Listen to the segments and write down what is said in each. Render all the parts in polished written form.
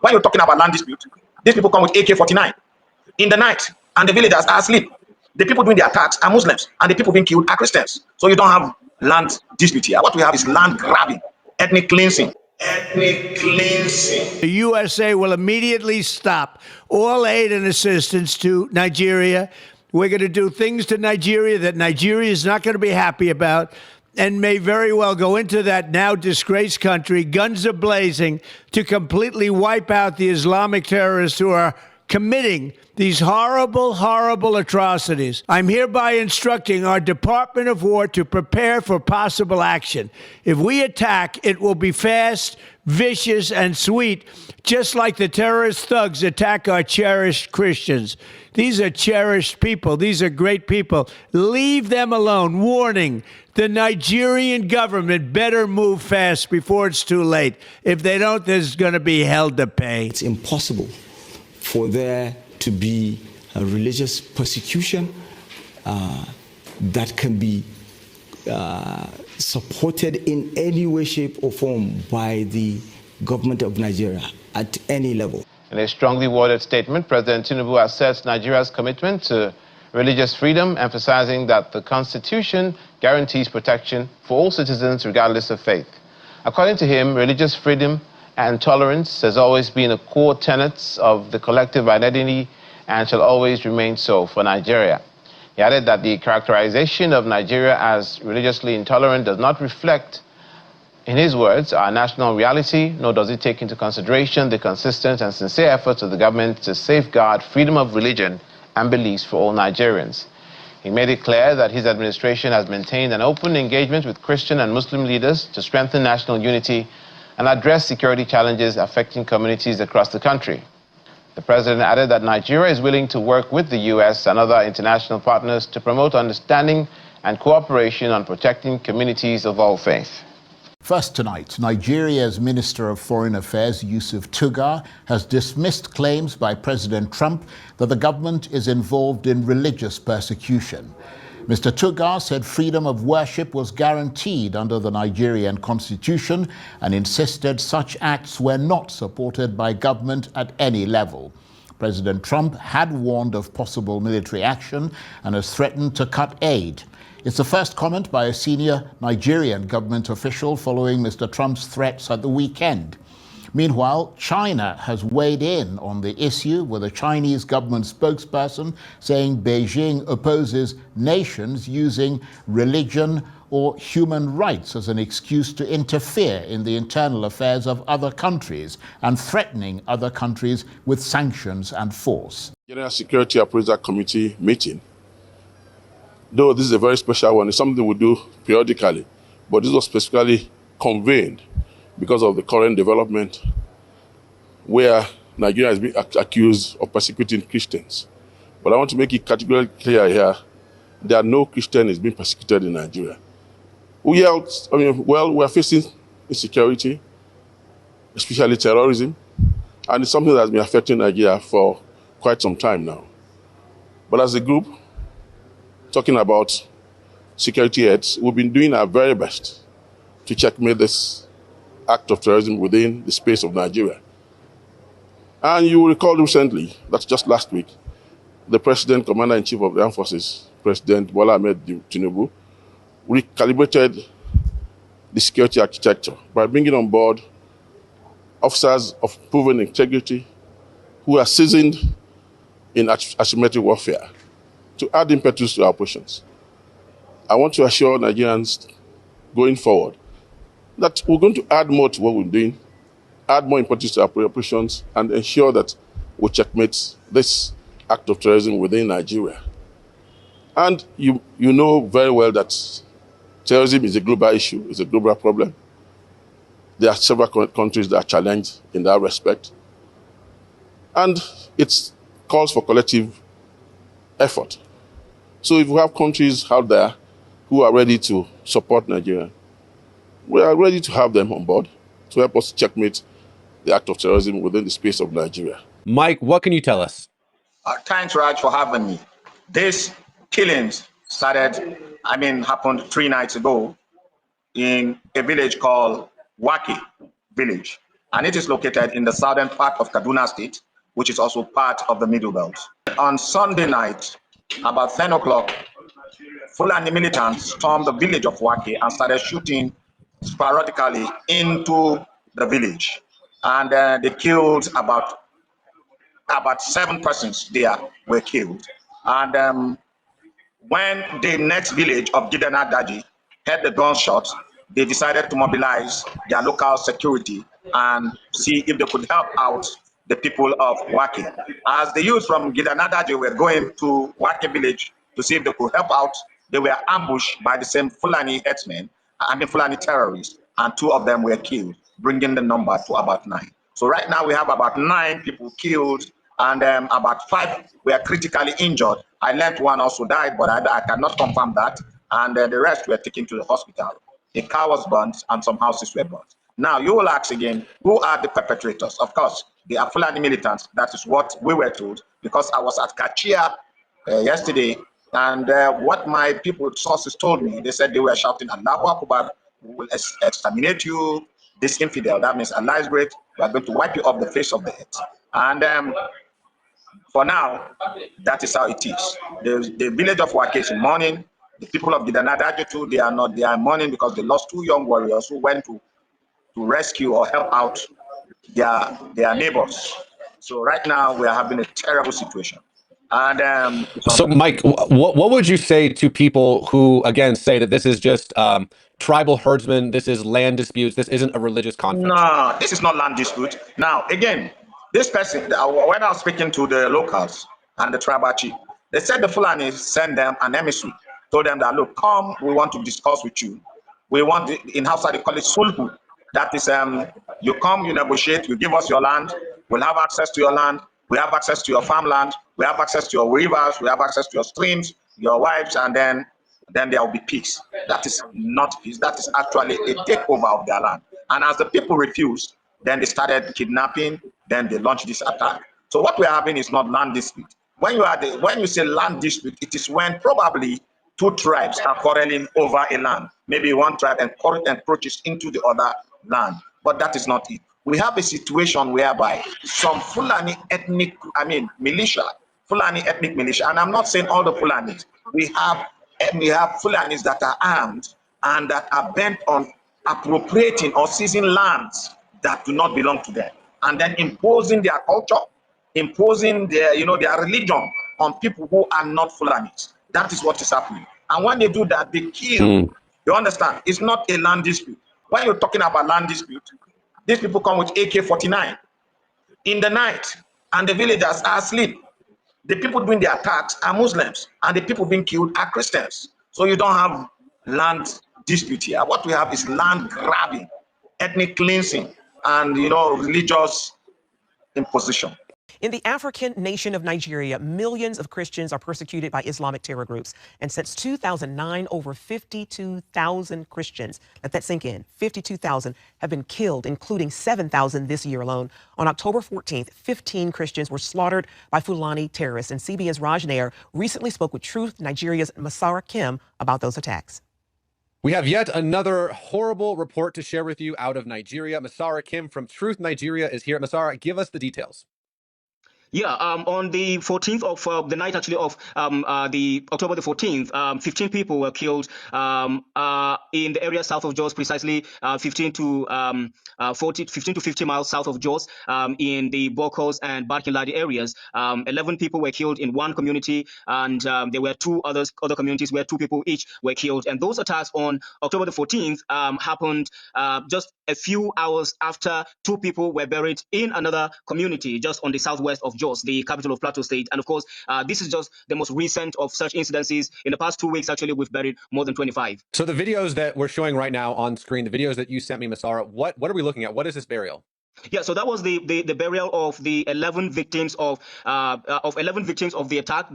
when you're talking about land dispute, these people come with AK-49 in the night, and the villagers are asleep. The people doing the attacks are Muslims, and the people being killed are Christians. So you don't have land dispute here. What we have is land grabbing, ethnic cleansing. Ethnic cleansing. The USA will immediately stop all aid and assistance to Nigeria. We're going to do things to Nigeria that Nigeria is not going to be happy about, and may very well go into that now disgraced country, guns are blazing, to completely wipe out the Islamic terrorists who are committing these horrible, horrible atrocities. I'm hereby instructing our Department of War to prepare for possible action. If we attack, it will be fast, vicious, and sweet, just like the terrorist thugs attack our cherished Christians. These are cherished people. These are great people. Leave them alone. Warning, the Nigerian government better move fast before it's too late. If they don't, there's going to be hell to pay. It's impossible for there to be a religious persecution that can be supported in any way, shape, or form by the government of Nigeria at any level. In a strongly worded statement, President Tinubu asserts Nigeria's commitment to religious freedom, emphasizing that the Constitution guarantees protection for all citizens regardless of faith. According to him, religious freedom and tolerance has always been a core tenet of the collective identity and shall always remain so for Nigeria. He added that the characterization of Nigeria as religiously intolerant does not reflect, in his words, our national reality, nor does it take into consideration the consistent and sincere efforts of the government to safeguard freedom of religion and beliefs for all Nigerians. He made it clear that his administration has maintained an open engagement with Christian and Muslim leaders to strengthen national unity and address security challenges affecting communities across the country. The president added that Nigeria is willing to work with the U.S. and other international partners to promote understanding and cooperation on protecting communities of all faith. First tonight, Nigeria's Minister of Foreign Affairs, Yusuf Tugar, has dismissed claims by President Trump that the government is involved in religious persecution. Mr. Tugar said freedom of worship was guaranteed under the Nigerian constitution and insisted such acts were not supported by government at any level. President Trump had warned of possible military action and has threatened to cut aid. It's the first comment by a senior Nigerian government official following Mr. Trump's threats at the weekend. Meanwhile, China has weighed in on the issue, with a Chinese government spokesperson saying Beijing opposes nations using religion or human rights as an excuse to interfere in the internal affairs of other countries and threatening other countries with sanctions and force. General Security Appraiser Committee meeting, though this is a very special one, it's something we do periodically, but this was specifically convened because of the current development where Nigeria is being accused of persecuting Christians. But I want to make it categorically clear here, there are no Christians being persecuted in Nigeria. We're facing insecurity, especially terrorism, and it's something that's been affecting Nigeria for quite some time now. But as a group, talking about security heads, we've been doing our very best to checkmate this act of terrorism within the space of Nigeria. And you will recall recently, that's just last week, the President, Commander-in-Chief of the Armed Forces, President Bola Ahmed Tinubu, recalibrated the security architecture by bringing on board officers of proven integrity who are seasoned in asymmetric warfare to add impetus to our operations. I want to assure Nigerians going forward that we're going to add more to what we're doing, add more importance to our operations, and ensure that we checkmate this act of terrorism within Nigeria. And you know very well that terrorism is a global issue, it's a global problem. There are several countries that are challenged in that respect. And it calls for collective effort. So if we have countries out there who are ready to support Nigeria, we are ready to have them on board to help us checkmate the act of terrorism within the space of Nigeria. Mike, what can you tell us? Thanks, Raj, for having me. These killings happened 3 nights ago in a village called Waki village. and it is located in the southern part of Kaduna State, which is also part of the Middle Belt. On Sunday night, about 10 o'clock, Fulani militants stormed the village of Wake and started shooting sporadically into the village. And they killed about 7 persons there were killed. And when the next village of Gidana Daji heard the gunshots, they decided to mobilize their local security and see if they could help out the people of Wake. As the youth from Gidana Daji were going to Wake village to see if they could help out, they were ambushed by the same Fulani herdsmen, Fulani terrorists, and 2 of them were killed, bringing the number to about 9. So right now we have about 9 people killed, and about 5 were critically injured. I learned 1 also died, but I cannot confirm that. And the rest were taken to the hospital. A car was burnt and some houses were burnt. Now you will ask again, who are the perpetrators? Of course, they are Fulani militants. That is what we were told, because I was at Kachia yesterday, and what my people sources told me, they said they were shouting, Allahu Akbar, we will exterminate you, this infidel. That means Allah is great. We are going to wipe you off the face of the earth. And for now, that is how it is. The village of Wake is in mourning. The people of Gidanadaji too, they are mourning because they lost 2 young warriors who went to rescue or help out their neighbors. So right now we are having a terrible situation. And so, Mike, what would you say to people who, again, say that this is just tribal herdsmen, this is land disputes, this isn't a religious conflict? No, this is not land dispute. Now, again, this person, when I was speaking to the locals and the tribal chief, they said the Fulani sent them an emissary, told them that, look, come, we want to discuss with you. We want, in Hausa, they call it sulhu. That is, you come, you negotiate, you give us your land, we'll have access to your land, we have access to your farmland, we have access to your rivers, we have access to your streams, your wives, and then there will be peace. That is not peace. That is actually a takeover of their land. And as the people refused, then they started kidnapping, then they launched this attack. So what we're having is not land dispute. When you say land dispute, it is when probably 2 tribes are quarreling over a land. Maybe one tribe encroaches into the other land, but that is not it. We have a situation whereby some Fulani ethnic militia, and I'm not saying all the Fulanis. We have Fulanis that are armed and that are bent on appropriating or seizing lands that do not belong to them, and then imposing their culture, imposing their religion on people who are not Fulanis. That is what is happening. And when they do that, they kill. You understand? It's not a land dispute. When you're talking about land dispute, these people come with AK-49 in the night, and the villagers are asleep. The people doing the attacks are Muslims, and the people being killed are Christians. So you don't have land dispute here. What we have is land grabbing, ethnic cleansing, and religious imposition. In the African nation of Nigeria, millions of Christians are persecuted by Islamic terror groups. And since 2009, over 52,000 Christians, let that sink in, 52,000 have been killed, including 7,000 this year alone. On October 14th, 15 Christians were slaughtered by Fulani terrorists. And CBS Raj Nair recently spoke with Truth Nigeria's Masara Kim about those attacks. We have yet another horrible report to share with you out of Nigeria. Masara Kim from Truth Nigeria is here. Masara, give us the details. Yeah, on the 14th of the night, actually, of the October the 14th, 15 people were killed in the area south of Jos, precisely 15 to 50 miles south of Jos, in the Bokos and Barkiladi areas. 11 people were killed in one community, and there were 2 other communities where 2 people each were killed. And those attacks on October the 14th happened just a few hours after 2 people were buried in another community just on the southwest of Jos, the capital of Plateau State. And of course, this is just the most recent of such incidences. In the past 2 weeks, actually, we've buried more than 25. So the videos that we're showing right now on screen, the videos that you sent me, Masara, what are we looking at? What is this burial? Yeah, so that was the burial of the 11 victims of the attack,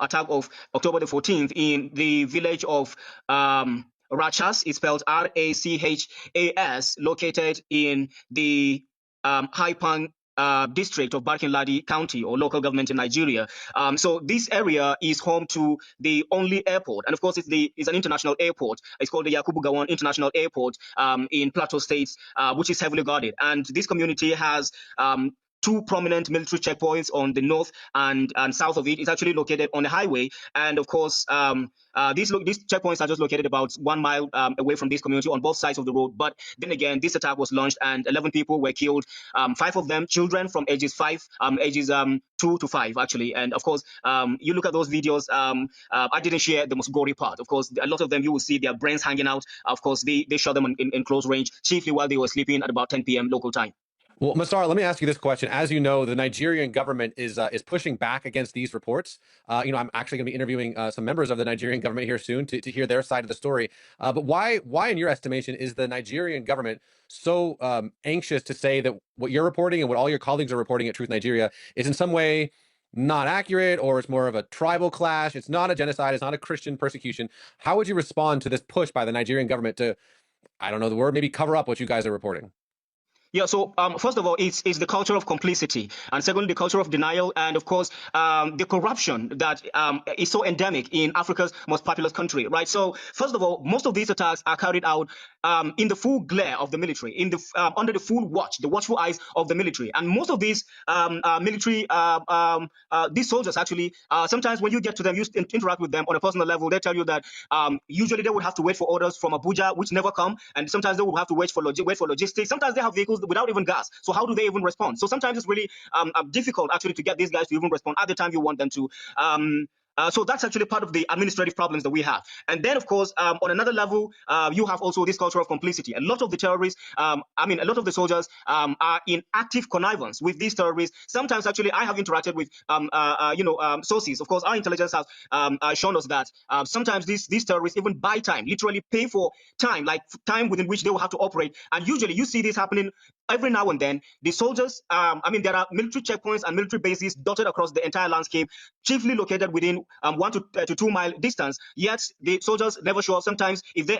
attack of October the 14th in the village of Rachas. It's spelled Rachas, located in the Haipang district of Barkin Ladi County or local government in Nigeria. So this area is home to the only airport, and of course it's an international airport. It's called the Yakubu Gowon International Airport in Plateau State, which is heavily guarded. And this community has two prominent military checkpoints on the north and south of it. It's actually located on a highway, and of course, these checkpoints are just located about 1 mile away from this community on both sides of the road. But then again, this attack was launched, and 11 people were killed. 5 of them children from ages 2 to 5 actually. And of course, you look at those videos. I didn't share the most gory part. Of course, a lot of them you will see their brains hanging out. Of course, they shot them in close range, chiefly while they were sleeping at about 10 p.m. local time. Well, Masar, let me ask you this question. As you know, the Nigerian government is pushing back against these reports. I'm actually going to be interviewing some members of the Nigerian government here soon to hear their side of the story. But why, in your estimation, is the Nigerian government so anxious to say that what you're reporting and what all your colleagues are reporting at Truth Nigeria is in some way not accurate, or it's more of a tribal clash? It's not a genocide. It's not a Christian persecution. How would you respond to this push by the Nigerian government to, I don't know the word, maybe cover up what you guys are reporting? Yeah, so first of all, it's the culture of complicity, and secondly, the culture of denial, and of course, the corruption that is so endemic in Africa's most populous country, right? So first of all, most of these attacks are carried out in the full glare of the military, in the under the full watch, the watchful eyes of the military, and most of these these soldiers actually, sometimes when you get to them, you interact with them on a personal level, they tell you that usually they would have to wait for orders from Abuja, which never come, and sometimes they would have to wait for logistics. Sometimes they have vehicles without even gas. So how do they even respond? So sometimes it's really difficult actually to get these guys to even respond at the time you want them to. So that's actually part of the administrative problems that we have. And then, of course, on another level, you have also this culture of complicity. A lot of the terrorists, a lot of the soldiers are in active connivance with these terrorists. Sometimes, actually, I have interacted with, sources. Of course, our intelligence has shown us that sometimes these terrorists even buy time, literally pay for time, like time within which they will have to operate. And usually, you see this happening every now and then. The soldiers, there are military checkpoints and military bases dotted across the entire landscape, chiefly located within 1 to 2 mile distance. Yet the soldiers never show up. Sometimes, if they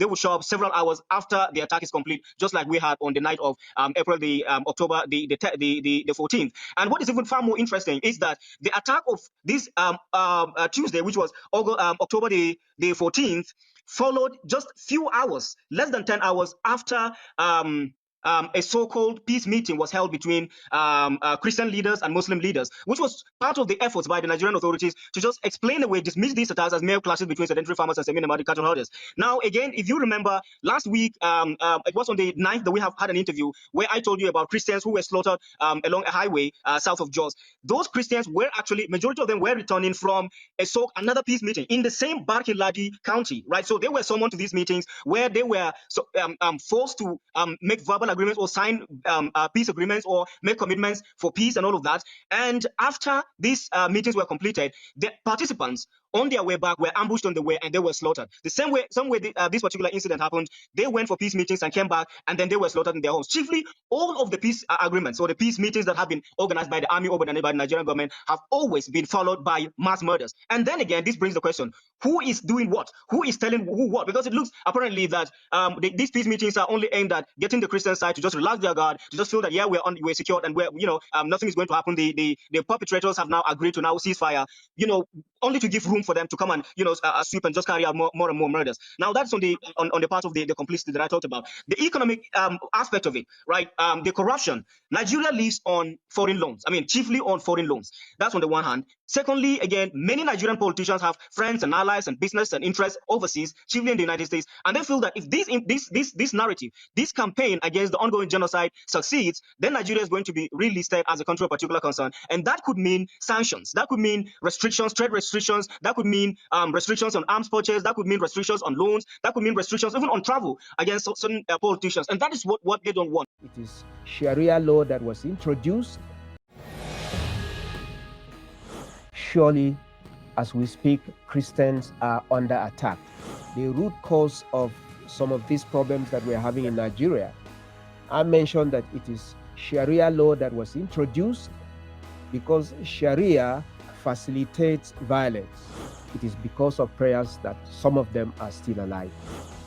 will show up several hours after the attack is complete, just like we had on the night of October the 14th. And what is even far more interesting is that the attack of this Tuesday, which was October the 14th, followed just few hours, less than 10 hours after a so-called peace meeting was held between Christian leaders and Muslim leaders, which was part of the efforts by the Nigerian authorities to just explain away, dismiss these attacks as mere clashes between sedentary farmers and semi-nomadic cattle herders. Now, again, if you remember, last week, it was on the 9th that we have had an interview where I told you about Christians who were slaughtered along a highway south of Jos. Those Christians were actually, majority of them were returning from another peace meeting in the same Barkin Ladi County, right? So they were summoned to these meetings where they were forced to make verbal agreements or sign peace agreements or make commitments for peace and all of that. And after these meetings were completed, the participants on their way back were ambushed on the way and they were slaughtered. The same way this particular incident happened, they went for peace meetings and came back and then they were slaughtered in their homes. Chiefly, all of the peace agreements or the peace meetings that have been organized by the army or by the Nigerian government have always been followed by mass murders. And then again, this brings the question, who is doing what? Who is telling who what? Because it looks apparently that these peace meetings are only aimed at getting the Christian side to just relax their guard, to just feel that, yeah, we're secured and nothing is going to happen. The perpetrators have now agreed to now cease fire, only to give room for them to come and sweep and just carry out more and more murders. Now that's on the part of the complicity that I talked about. The economic aspect of it, right? The corruption. Nigeria lives on foreign loans. Chiefly on foreign loans. That's on the one hand. Secondly, again, many Nigerian politicians have friends and allies and business and interests overseas, chiefly in the United States, and they feel that if this narrative, this campaign against the ongoing genocide succeeds, then Nigeria is going to be relisted as a country of particular concern, and that could mean sanctions, that could mean restrictions, trade restrictions, that could mean restrictions on arms purchase, that could mean restrictions on loans, that could mean restrictions even on travel against certain politicians, and that is what they don't want. It is Sharia law that was introduced. Surely, as we speak, Christians are under attack. The root cause of some of these problems that we're having in Nigeria, I mentioned that it is Sharia law that was introduced because Sharia facilitates violence. It is because of prayers that some of them are still alive.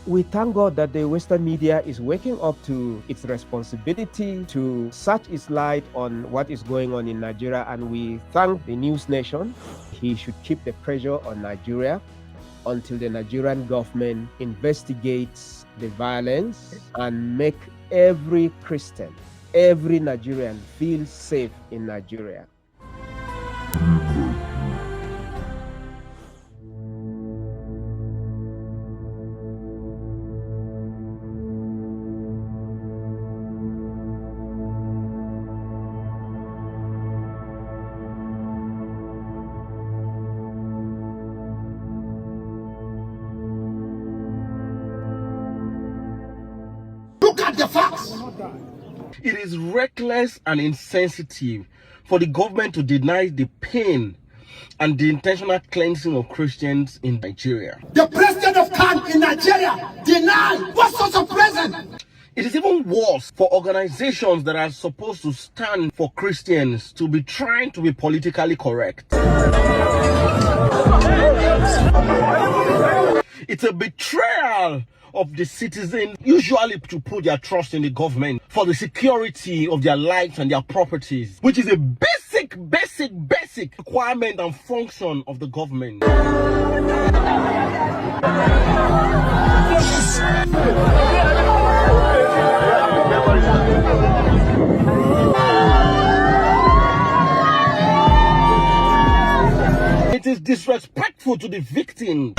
We thank God that the Western media is waking up to its responsibility to shine its light on what is going on in Nigeria, and we thank the news nation. He should keep the pressure on Nigeria until the Nigerian government investigates the violence and make every Christian, every Nigerian feel safe in Nigeria. Look at the facts. It is reckless and insensitive for the government to deny the pain and the intentional cleansing of Christians in Nigeria. The president of CAN in Nigeria denied what sort of president? It is even worse for organizations that are supposed to stand for Christians to be trying to be politically correct. It's a betrayal of the citizens, usually to put their trust in the government for the security of their lives and their properties, which is a basic requirement and function of the government. It is disrespectful to the victim.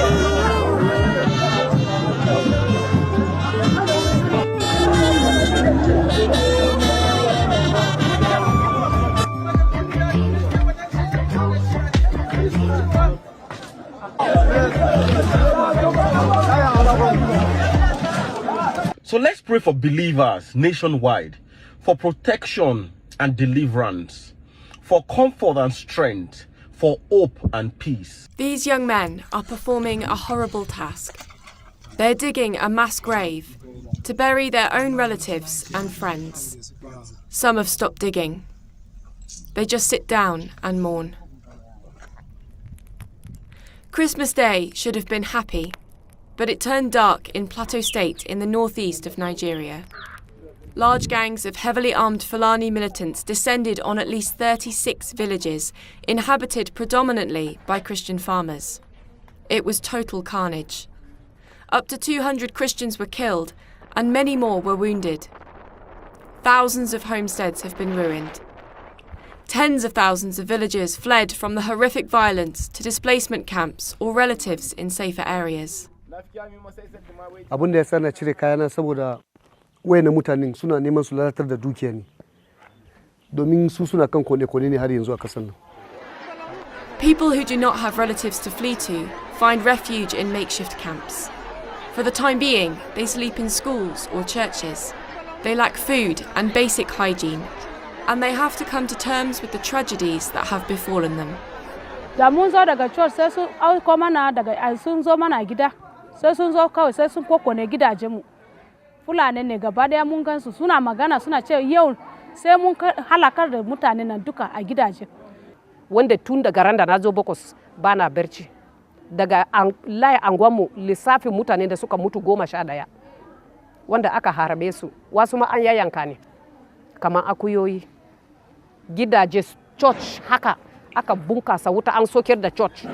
So let's pray for believers nationwide, for protection and deliverance, for comfort and strength, for hope and peace. These young men are performing a horrible task. They're digging a mass grave to bury their own relatives and friends. Some have stopped digging. They just sit down and mourn. Christmas Day should have been happy, but it turned dark in Plateau State in the northeast of Nigeria. Large gangs of heavily armed Fulani militants descended on at least 36 villages, inhabited predominantly by Christian farmers. It was total carnage. Up to 200 Christians were killed, and many more were wounded. Thousands of homesteads have been ruined. Tens of thousands of villagers fled from the horrific violence to displacement camps or relatives in safer areas. Abin da ya sa na cire kayana saboda wayannan mutanen suna neman su lalatar da dukiya ne. Domin su suna kan kone-kone ne har yanzu a kasar nan. People who do not have relatives to flee to find refuge in makeshift camps. For the time being, they sleep in schools or churches. They lack food and basic hygiene, and they have to come to terms with the tragedies that have befallen them. Da mun zo daga church sai sun auko mana daga sun zo mana gida. Sai sun zo kawai sai sun kokone gidajenmu. Fulani ne gaba daya mun gansu suna magana suna ce yau sai mun halakar da mutanen nan duka a gidaje. Wanda tun daga ran da na zo Bokos bana barci. Daga layi anguwanmu lissafin mutane da suka mutu 11 wanda aka harbe su wasu ma an yayanka ne kamar akuyoyi. Gidaje church haka aka bunkasa wuta an sokar da church.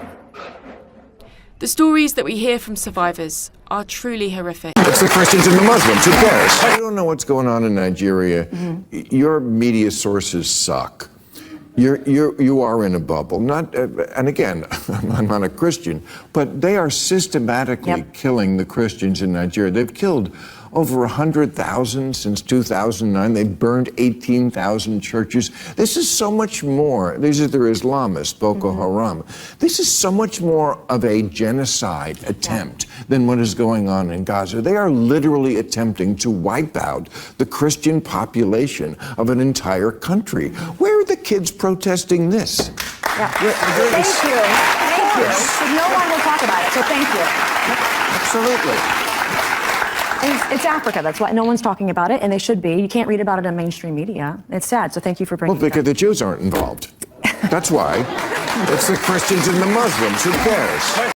The stories that we hear from survivors are truly horrific. It's the Christians and the Muslims. Who cares? I don't know what's going on in Nigeria. Your media sources suck. You are in a bubble. Not, and again, I'm not a Christian, but they are systematically killing the Christians in Nigeria. They've killed over 100,000 since 2009. They've burned 18,000 churches. This is so much more. These are their Islamists, Boko Haram. This is so much more of a genocide attempt than what is going on in Gaza. They are literally attempting to wipe out the Christian population of an entire country. Where are the kids protesting this? Yeah. Thank you. Thank you. So no one will talk about it, so thank you. Absolutely. It's Africa. That's why no one's talking about it, and they should be. You can't read about it in mainstream media. It's sad, so thank you for bringing it up. Well, because the Jews aren't involved. That's why. It's the Christians and the Muslims. Who cares?